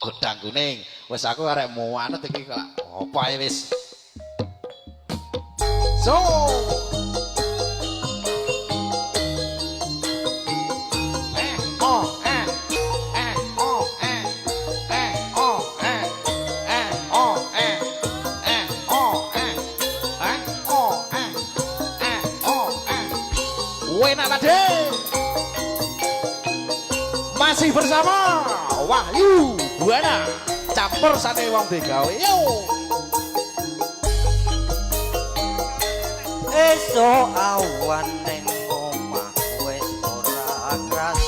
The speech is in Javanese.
Godang kuning. Wis aku arek muanut iki kok. Apa ae wis. So. Enak tadi. Masih bersama Wahyu Buana campur sate wong begawe yo. Esok awan ning omah wis ora krasa